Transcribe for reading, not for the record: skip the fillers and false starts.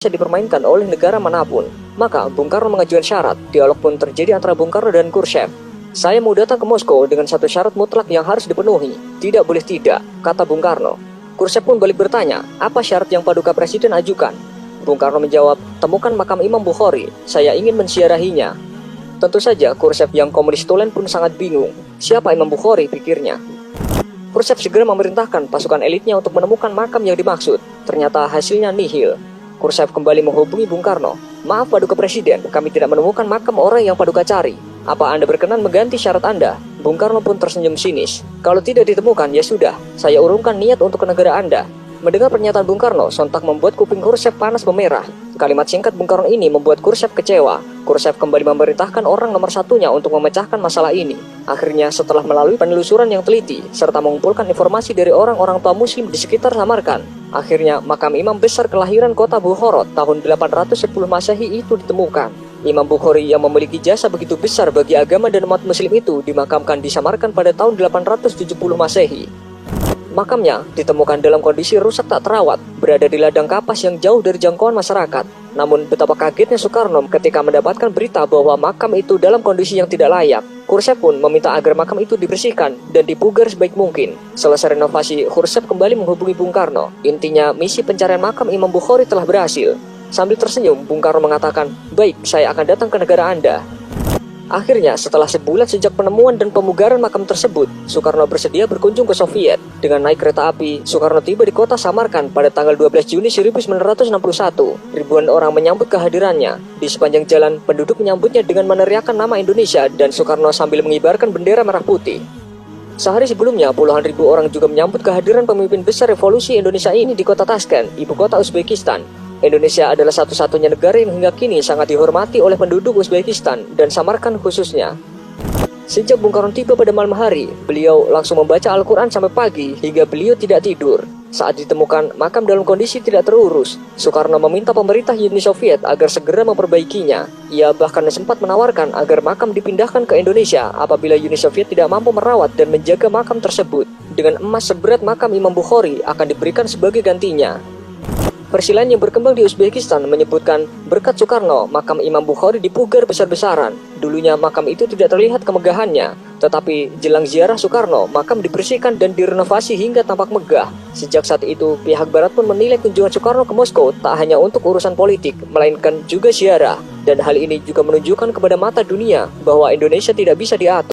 bisa dipermainkan oleh negara manapun. Maka Bung Karno mengajukan syarat. Dialog pun terjadi antara Bung Karno dan Khrushchev. Saya mau datang ke Moskow dengan satu syarat mutlak yang harus dipenuhi. Tidak boleh tidak, kata Bung Karno. Khrushchev pun balik bertanya, apa syarat yang Paduka Presiden ajukan? Bung Karno menjawab, temukan makam Imam Bukhari. Saya ingin menziarahinya. Tentu saja Khrushchev yang komunis tulen pun sangat bingung. Siapa Imam Bukhari, pikirnya. Khrushchev segera memerintahkan pasukan elitnya untuk menemukan makam yang dimaksud. Ternyata hasilnya nihil. Khrushchev kembali menghubungi Bung Karno. Maaf Paduka Presiden, kami tidak menemukan makam orang yang Paduka cari. Apa Anda berkenan mengganti syarat Anda? Bung Karno pun tersenyum sinis. Kalau tidak ditemukan, ya sudah, saya urungkan niat untuk ke negara Anda. Mendengar pernyataan Bung Karno, sontak membuat kuping Khrushchev panas memerah. Kalimat singkat Bung Karno ini membuat Khrushchev kecewa. Khrushchev kembali memerintahkan orang nomor satunya untuk memecahkan masalah ini. Akhirnya, setelah melalui penelusuran yang teliti, serta mengumpulkan informasi dari orang-orang tua muslim di sekitar Samarkand, akhirnya makam imam besar kelahiran kota Bukhara tahun 810 Masehi itu ditemukan. Imam Bukhari yang memiliki jasa begitu besar bagi agama dan umat muslim itu dimakamkan di Samarkand pada tahun 870 Masehi. Makamnya ditemukan dalam kondisi rusak tak terawat, berada di ladang kapas yang jauh dari jangkauan masyarakat. Namun betapa kagetnya Soekarno ketika mendapatkan berita bahwa makam itu dalam kondisi yang tidak layak. Khrushchev pun meminta agar makam itu dibersihkan dan dipugar sebaik mungkin. Selesai renovasi, Khrushchev kembali menghubungi Bung Karno. Intinya, misi pencarian makam Imam Bukhari telah berhasil. Sambil tersenyum, Bung Karno mengatakan, baik, saya akan datang ke negara Anda. Akhirnya, setelah sebulan sejak penemuan dan pemugaran makam tersebut, Soekarno bersedia berkunjung ke Soviet. Dengan naik kereta api, Soekarno tiba di kota Samarkand pada tanggal 12 Juni 1961. Ribuan orang menyambut kehadirannya. Di sepanjang jalan, penduduk menyambutnya dengan meneriakkan nama Indonesia dan Soekarno sambil mengibarkan bendera merah putih. Sehari sebelumnya, puluhan ribu orang juga menyambut kehadiran pemimpin besar revolusi Indonesia ini di kota Tashkent, ibu kota Uzbekistan. Indonesia adalah satu-satunya negara yang hingga kini sangat dihormati oleh penduduk Uzbekistan dan Samarkand khususnya. Sejak Bung Karno tiba pada malam hari, beliau langsung membaca Al-Quran sampai pagi hingga beliau tidak tidur. Saat ditemukan makam dalam kondisi tidak terurus, Soekarno meminta pemerintah Uni Soviet agar segera memperbaikinya. Ia bahkan sempat menawarkan agar makam dipindahkan ke Indonesia apabila Uni Soviet tidak mampu merawat dan menjaga makam tersebut. Dengan emas seberat makam Imam Bukhari akan diberikan sebagai gantinya. Versi lain yang berkembang di Uzbekistan menyebutkan berkat Soekarno, makam Imam Bukhari dipugar besar-besaran. Dulunya makam itu tidak terlihat kemegahannya, tetapi jelang ziarah Soekarno, makam dibersihkan dan direnovasi hingga tampak megah. Sejak saat itu, pihak Barat pun menilai kunjungan Soekarno ke Moskow tak hanya untuk urusan politik, melainkan juga ziarah. Dan hal ini juga menunjukkan kepada mata dunia bahwa Indonesia tidak bisa diatur.